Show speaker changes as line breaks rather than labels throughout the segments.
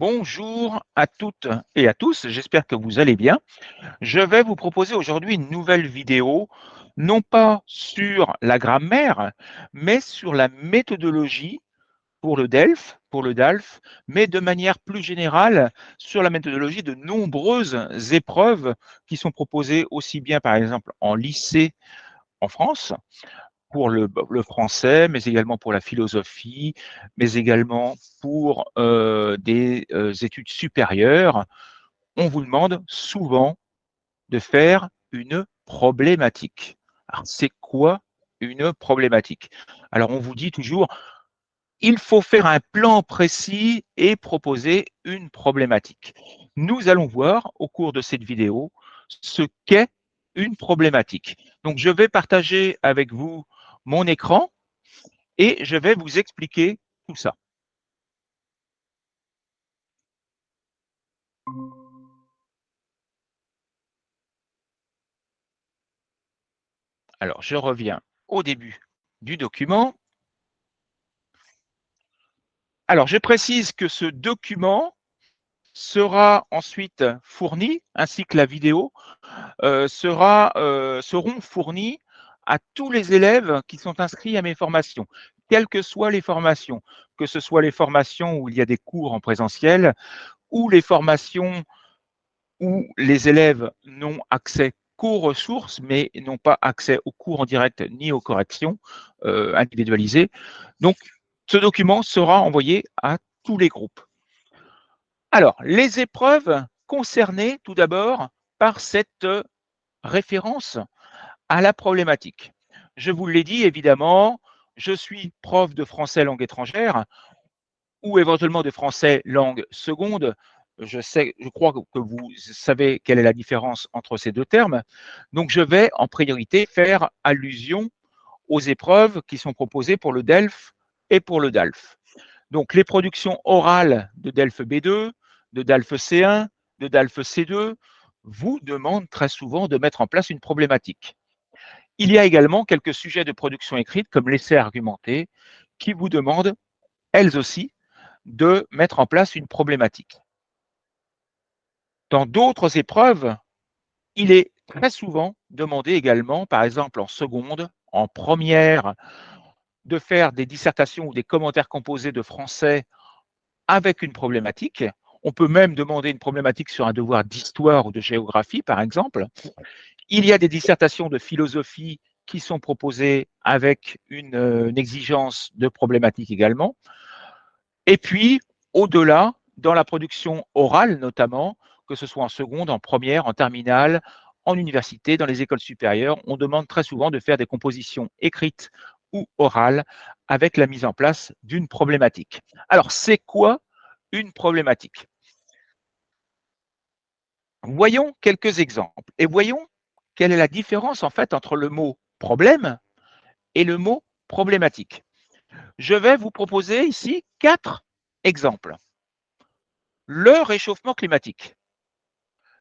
Bonjour à toutes et à tous, j'espère que vous allez bien. Je vais vous proposer aujourd'hui une nouvelle vidéo, non pas sur la grammaire, mais sur la méthodologie pour le DALF, mais de manière plus générale sur la méthodologie de nombreuses épreuves qui sont proposées aussi bien par exemple en lycée en France, pour le français, mais également pour la philosophie, mais également pour des études supérieures. On vous demande souvent de faire une problématique. Alors, c'est quoi une problématique? Alors, on vous dit toujours, il faut faire un plan précis et proposer une problématique. Nous allons voir au cours de cette vidéo ce qu'est une problématique. Donc, je vais partager avec vous mon écran et je vais vous expliquer tout ça. Alors, je reviens au début du document. Alors, je précise que ce document sera ensuite fourni, ainsi que la vidéo, seront fournis à tous les élèves qui sont inscrits à mes formations, quelles que soient les formations, que ce soit les formations où il y a des cours en présentiel ou les formations où les élèves n'ont accès qu'aux ressources, mais n'ont pas accès aux cours en direct ni aux corrections individualisées. Donc, ce document sera envoyé à tous les groupes. Alors, les épreuves concernées tout d'abord par cette référence à la problématique. Je vous l'ai dit, évidemment, je suis prof de français langue étrangère ou éventuellement de français langue seconde. Je crois que vous savez quelle est la différence entre ces deux termes. Donc, je vais en priorité faire allusion aux épreuves qui sont proposées pour le DELF et pour le DALF. Donc, les productions orales de DELF B2, de DALF C1, de DALF C2 vous demandent très souvent de mettre en place une problématique. Il y a également quelques sujets de production écrite, comme l'essai argumenté, qui vous demandent, elles aussi, de mettre en place une problématique. Dans d'autres épreuves, il est très souvent demandé également, par exemple en seconde, en première, de faire des dissertations ou des commentaires composés de français avec une problématique. On peut même demander une problématique sur un devoir d'histoire ou de géographie, par exemple. Il y a des dissertations de philosophie qui sont proposées avec une exigence de problématique également. Et puis, au-delà, dans la production orale notamment, que ce soit en seconde, en première, en terminale, en université, dans les écoles supérieures, on demande très souvent de faire des compositions écrites ou orales avec la mise en place d'une problématique. Alors, c'est quoi une problématique? Voyons quelques exemples et voyons quelle est la différence en fait entre le mot problème et le mot problématique. Je vais vous proposer ici 4 exemples. Le réchauffement climatique.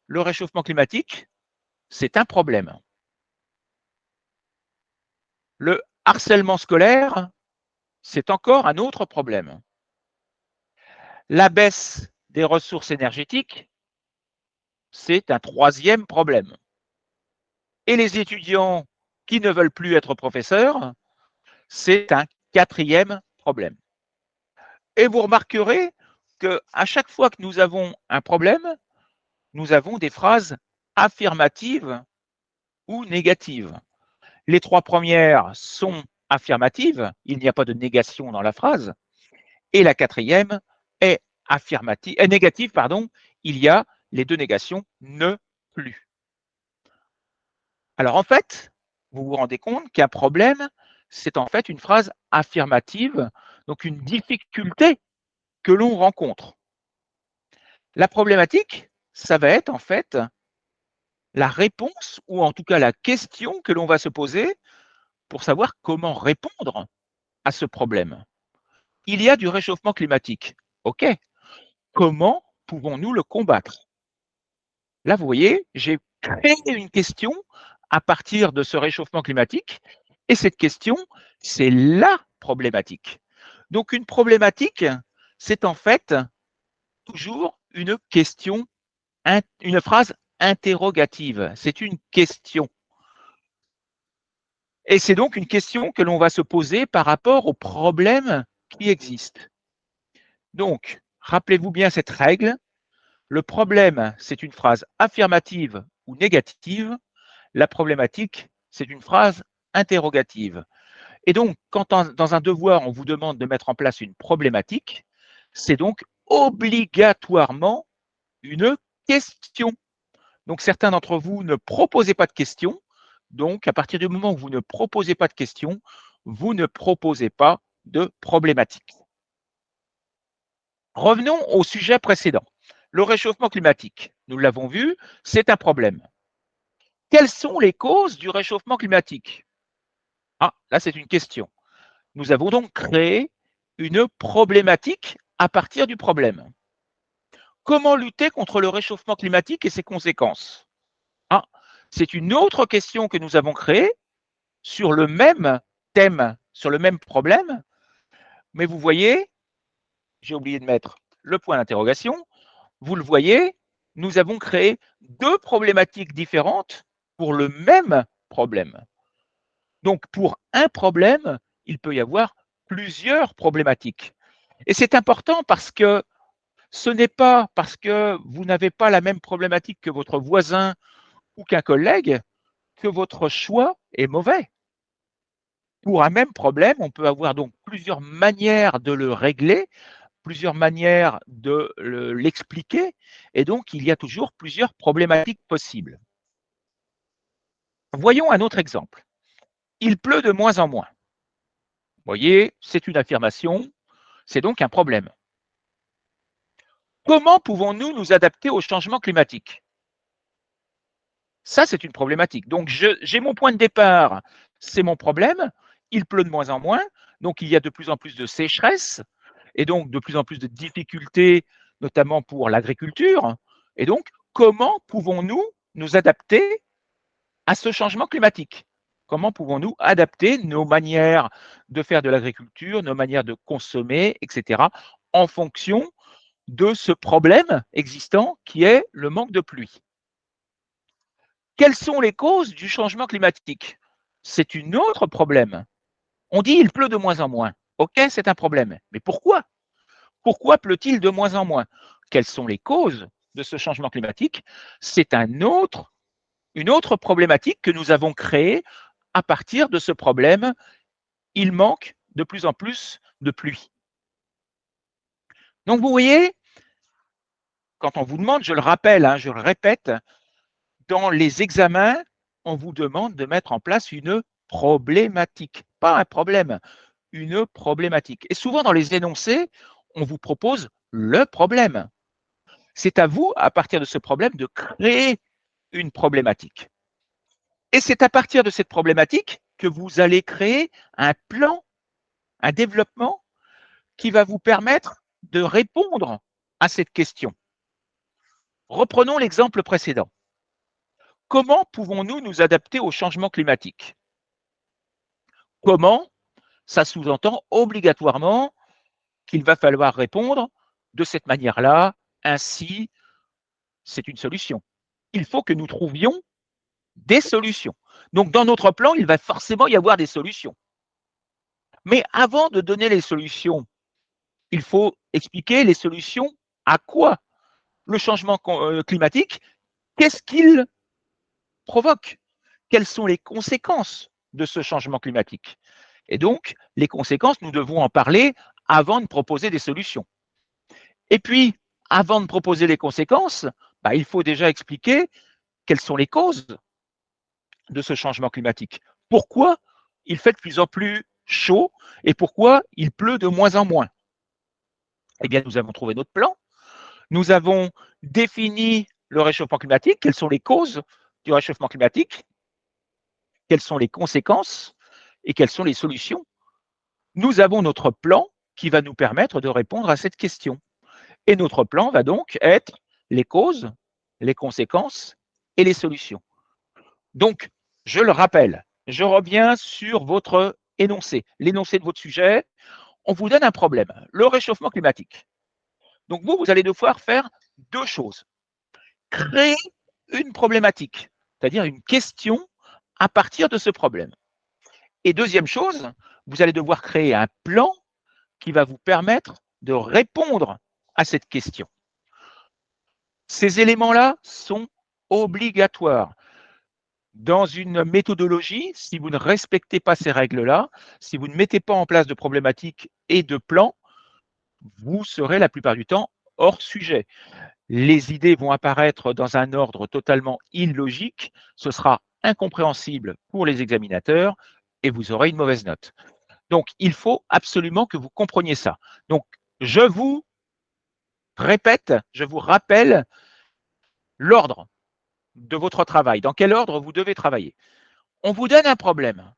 Le réchauffement climatique, c'est un problème. Le harcèlement scolaire, c'est encore un autre problème. La baisse des ressources énergétiques, c'est un troisième problème. Et les étudiants qui ne veulent plus être professeurs, c'est un quatrième problème. Et vous remarquerez qu'à chaque fois que nous avons un problème, nous avons des phrases affirmatives ou négatives. Les 3 premières sont affirmatives, il n'y a pas de négation dans la phrase, et la quatrième est négative, il y a les 2 négations ne plus. Alors en fait, vous vous rendez compte qu'un problème, c'est en fait une phrase affirmative, donc une difficulté que l'on rencontre. La problématique, ça va être en fait la réponse ou en tout cas la question que l'on va se poser pour savoir comment répondre à ce problème. Il y a du réchauffement climatique. OK. Comment pouvons-nous le combattre? Là, vous voyez, j'ai créé une question à partir de ce réchauffement climatique et cette question, c'est la problématique. Donc une problématique, c'est en fait toujours une question, une phrase interrogative. C'est une question. Et c'est donc une question que l'on va se poser par rapport au problème qui existe. Donc, rappelez-vous bien cette règle. Le problème, c'est une phrase affirmative ou négative. La problématique, c'est une phrase interrogative. Et donc, quand dans un devoir, on vous demande de mettre en place une problématique, c'est donc obligatoirement une question. Donc, certains d'entre vous ne proposez pas de questions. Donc, à partir du moment où vous ne proposez pas de questions, vous ne proposez pas de problématique. Revenons au sujet précédent. Le réchauffement climatique, nous l'avons vu, c'est un problème. Quelles sont les causes du réchauffement climatique? Ah, là, c'est une question. Nous avons donc créé une problématique à partir du problème. Comment lutter contre le réchauffement climatique et ses conséquences? Ah, c'est une autre question que nous avons créée sur le même thème, sur le même problème, mais vous voyez, j'ai oublié de mettre le point d'interrogation, vous le voyez, nous avons créé deux problématiques différentes pour le même problème. Donc, pour un problème, il peut y avoir plusieurs problématiques. Et c'est important parce que ce n'est pas parce que vous n'avez pas la même problématique que votre voisin ou qu'un collègue que votre choix est mauvais. Pour un même problème, on peut avoir donc plusieurs manières de le régler, plusieurs manières de l'expliquer, et donc il y a toujours plusieurs problématiques possibles. Voyons un autre exemple. Il pleut de moins en moins. Vous voyez, c'est une affirmation, c'est donc un problème. Comment pouvons-nous nous adapter au changement climatique? Ça, c'est une problématique. Donc, j'ai mon point de départ, c'est mon problème. Il pleut de moins en moins, donc il y a de plus en plus de sécheresse et donc de plus en plus de difficultés, notamment pour l'agriculture. Et donc, comment pouvons-nous nous adapter à ce changement climatique? Comment pouvons-nous adapter nos manières de faire de l'agriculture, nos manières de consommer, etc., en fonction de ce problème existant qui est le manque de pluie? Quelles sont les causes du changement climatique? C'est un autre problème. On dit il pleut de moins en moins. OK, c'est un problème. Mais pourquoi? Pourquoi pleut-il de moins en moins? Quelles sont les causes de ce changement climatique? C'est une autre problématique que nous avons créée à partir de ce problème. Il manque de plus en plus de pluie. Donc vous voyez, quand on vous demande, je le rappelle, hein, je le répète, dans les examens, on vous demande de mettre en place une problématique, pas un problème, une problématique. Et souvent dans les énoncés, on vous propose le problème. C'est à vous, à partir de ce problème, de créer une problématique. Et c'est à partir de cette problématique que vous allez créer un plan, un développement qui va vous permettre de répondre à cette question. Reprenons l'exemple précédent. Comment pouvons-nous nous adapter au changement climatique? Comment? Ça sous-entend obligatoirement qu'il va falloir répondre de cette manière-là, ainsi, c'est une solution. Il faut que nous trouvions des solutions. Donc, dans notre plan, il va forcément y avoir des solutions. Mais avant de donner les solutions, il faut expliquer les solutions à quoi? Le changement climatique, qu'est-ce qu'il provoque? Quelles sont les conséquences de ce changement climatique? Et donc, les conséquences, nous devons en parler avant de proposer des solutions. Et puis, avant de proposer les conséquences, il faut déjà expliquer quelles sont les causes de ce changement climatique. Pourquoi il fait de plus en plus chaud et pourquoi il pleut de moins en moins? Eh bien, nous avons trouvé notre plan. Nous avons défini le réchauffement climatique, quelles sont les causes du réchauffement climatique, quelles sont les conséquences et quelles sont les solutions. Nous avons notre plan qui va nous permettre de répondre à cette question. Et notre plan va donc être les causes, les conséquences et les solutions. Donc, je le rappelle, je reviens sur votre énoncé, l'énoncé de votre sujet. On vous donne un problème, le réchauffement climatique. Donc vous allez devoir faire deux choses. Créer une problématique, c'est-à-dire une question à partir de ce problème. Et deuxième chose, vous allez devoir créer un plan qui va vous permettre de répondre à cette question. Ces éléments-là sont obligatoires. Dans une méthodologie, si vous ne respectez pas ces règles-là, si vous ne mettez pas en place de problématiques et de plans, vous serez la plupart du temps hors sujet. Les idées vont apparaître dans un ordre totalement illogique, ce sera incompréhensible pour les examinateurs et vous aurez une mauvaise note. Donc, il faut absolument que vous compreniez ça. Donc, je vous répète, je vous rappelle l'ordre de votre travail, dans quel ordre vous devez travailler. On vous donne un problème.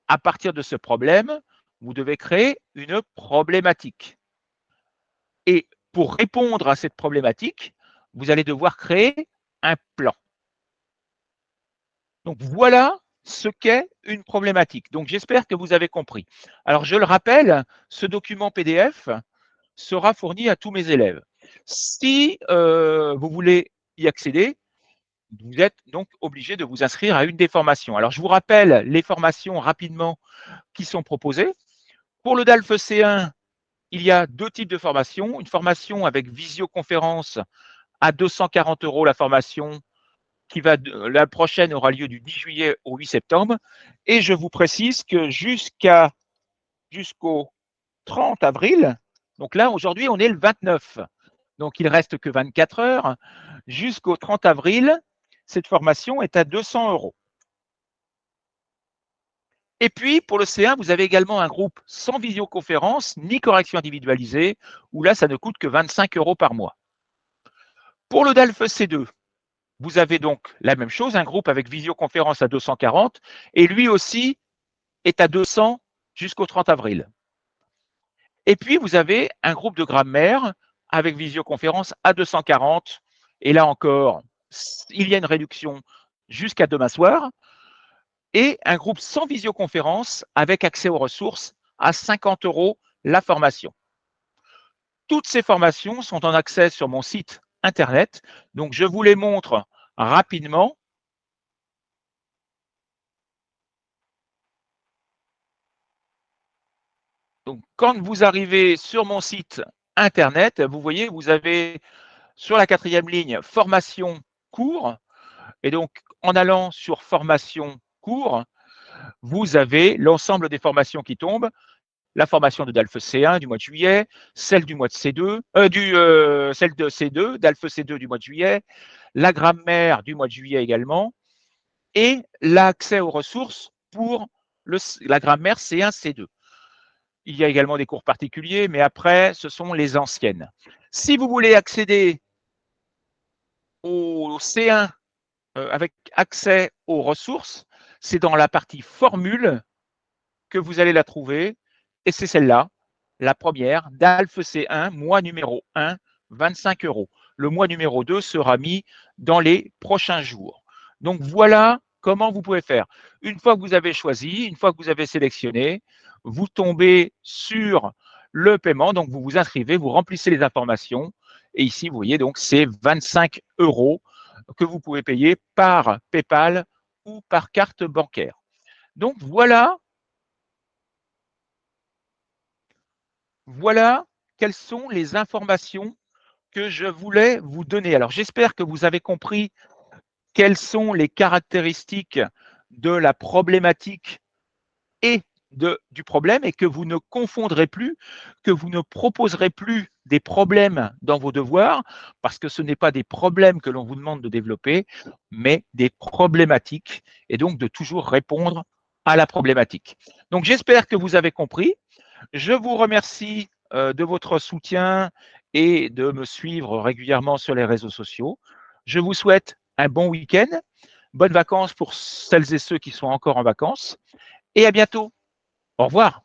À partir de ce problème, vous devez créer une problématique. Et pour répondre à cette problématique, vous allez devoir créer un plan. Donc, voilà ce qu'est une problématique. Donc, j'espère que vous avez compris. Alors, je le rappelle, ce document PDF sera fourni à tous mes élèves. Si vous voulez y accéder, vous êtes donc obligé de vous inscrire à une des formations. Alors, je vous rappelle les formations rapidement qui sont proposées. Pour le DALF C1, il y a deux types de formations. Une formation avec visioconférence à 240 € la formation la prochaine aura lieu du 10 juillet au 8 septembre. Et je vous précise que jusqu'au 30 avril, donc là, aujourd'hui, on est le 29. Donc, il ne reste que 24 heures. Jusqu'au 30 avril, cette formation est à 200 €. Et puis, pour le C1, vous avez également un groupe sans visioconférence ni correction individualisée, où là, ça ne coûte que 25 € par mois. Pour le DALF C2, vous avez donc la même chose, un groupe avec visioconférence à 240, et lui aussi est à 200 jusqu'au 30 avril. Et puis, vous avez un groupe de grammaire avec visioconférence à 240, et là encore, il y a une réduction jusqu'à demain soir, et un groupe sans visioconférence avec accès aux ressources à 50 € la formation. Toutes ces formations sont en accès sur mon site internet, donc je vous les montre rapidement. Donc, quand vous arrivez sur mon site internet, vous voyez, vous avez sur la 4e ligne formation cours, et donc en allant sur formation cours, vous avez l'ensemble des formations qui tombent. La formation de DALF C1 du mois de juillet, celle du mois de C2, celle de C2, DALF C2 du mois de juillet, la grammaire du mois de juillet également, et l'accès aux ressources pour la grammaire C1, C2. Il y a également des cours particuliers, mais après, ce sont les anciennes. Si vous voulez accéder au C1 avec accès aux ressources, c'est dans la partie formule que vous allez la trouver, et c'est celle-là, la première, DALF C1, mois numéro 1, 25 €. Le mois numéro 2 sera mis dans les prochains jours. Donc, voilà comment vous pouvez faire. Une fois que vous avez choisi, une fois que vous avez sélectionné, vous tombez sur le paiement, donc vous vous inscrivez, vous remplissez les informations, et ici, vous voyez, donc c'est 25 € que vous pouvez payer par PayPal ou par carte bancaire. Donc, voilà quelles sont les informations que je voulais vous donner. Alors, j'espère que vous avez compris quelles sont les caractéristiques de la problématique et du problème, et que vous ne confondrez plus, que vous ne proposerez plus des problèmes dans vos devoirs, parce que ce n'est pas des problèmes que l'on vous demande de développer, mais des problématiques, et donc de toujours répondre à la problématique. Donc, j'espère que vous avez compris. Je vous remercie de votre soutien et de me suivre régulièrement sur les réseaux sociaux. Je vous souhaite un bon week-end, bonnes vacances pour celles et ceux qui sont encore en vacances, et à bientôt. Au revoir.